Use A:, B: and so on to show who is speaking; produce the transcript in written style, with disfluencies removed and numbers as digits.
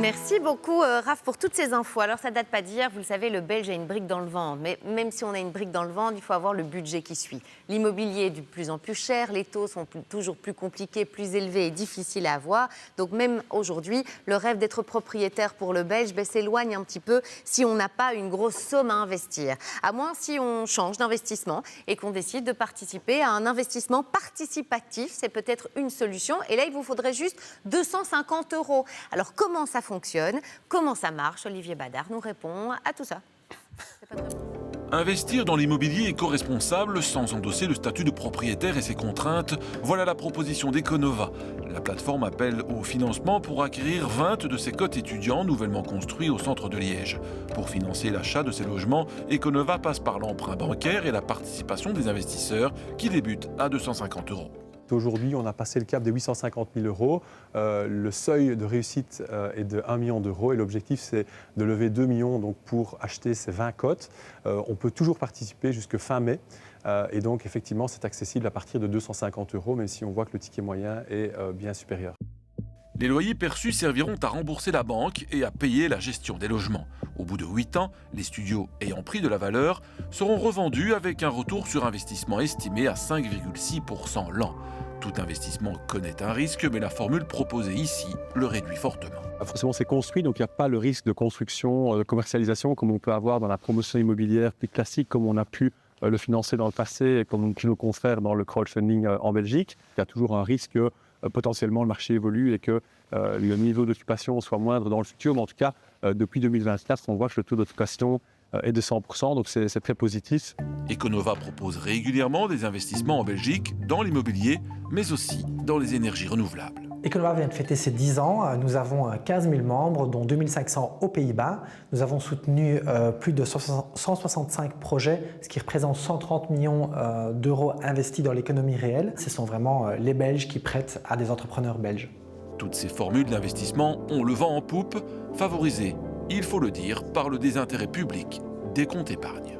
A: Merci beaucoup, Raph, pour toutes ces infos. Alors, ça ne date pas d'hier. Vous le savez, le Belge a une brique dans le ventre. Mais même si on a une brique dans le ventre, il faut avoir le budget qui suit. L'immobilier est de plus en plus cher. Les taux sont toujours plus compliqués, plus élevés et difficiles à avoir. Donc, même aujourd'hui, le rêve d'être propriétaire pour le Belge s'éloigne un petit peu si on n'a pas une grosse somme à investir. À moins si on change d'investissement et qu'on décide de participer à un investissement participatif. C'est peut-être une solution. Et là, il vous faudrait juste 250 €. Alors, comment ça fonctionne, comment ça marche? Olivier Badard nous répond à tout ça. C'est pas très bon.
B: Investir dans l'immobilier éco-responsable sans endosser le statut de propriétaire et ses contraintes, voilà la proposition d'Econova. La plateforme appelle au financement pour acquérir 20 de ses cotes étudiants nouvellement construits au centre de Liège. Pour financer l'achat de ces logements, Econova passe par l'emprunt bancaire et la participation des investisseurs qui débute à 250 €.
C: Aujourd'hui, on a passé le cap des 850 000 €. Le seuil de réussite est de 1 million d'euros et l'objectif, c'est de lever 2 millions donc, pour acheter ces 20 cotes. On peut toujours participer jusqu'à fin mai. Et donc, effectivement, c'est accessible à partir de 250 €, même si on voit que le ticket moyen est bien supérieur.
B: Les loyers perçus serviront à rembourser la banque et à payer la gestion des logements. Au bout de 8 ans, les studios ayant pris de la valeur seront revendus avec un retour sur investissement estimé à 5,6% l'an. Tout investissement connaît un risque, mais la formule proposée ici le réduit fortement.
C: Forcément, c'est construit, donc il n'y a pas le risque de construction, de commercialisation comme on peut avoir dans la promotion immobilière plus classique, comme on a pu le financer dans le passé et comme nos confrères dans le crowdfunding en Belgique. Il y a toujours un risque que potentiellement le marché évolue et que le niveau d'occupation soit moindre dans le futur. Mais en tout cas, depuis 2024, on voit que le taux d'occupation est de 100%, donc c'est très positif.
B: Econova propose régulièrement des investissements en Belgique dans l'immobilier, mais aussi dans les énergies renouvelables.
D: Econova vient de fêter ses 10 ans. Nous avons 15 000 membres, dont 2 500 aux Pays-Bas. Nous avons soutenu plus de 165 projets, ce qui représente 130 millions d'euros investis dans l'économie réelle. Ce sont vraiment les Belges qui prêtent à des entrepreneurs belges.
B: Toutes ces formules d'investissement ont le vent en poupe, favorisées, il faut le dire, par le désintérêt public des comptes épargne.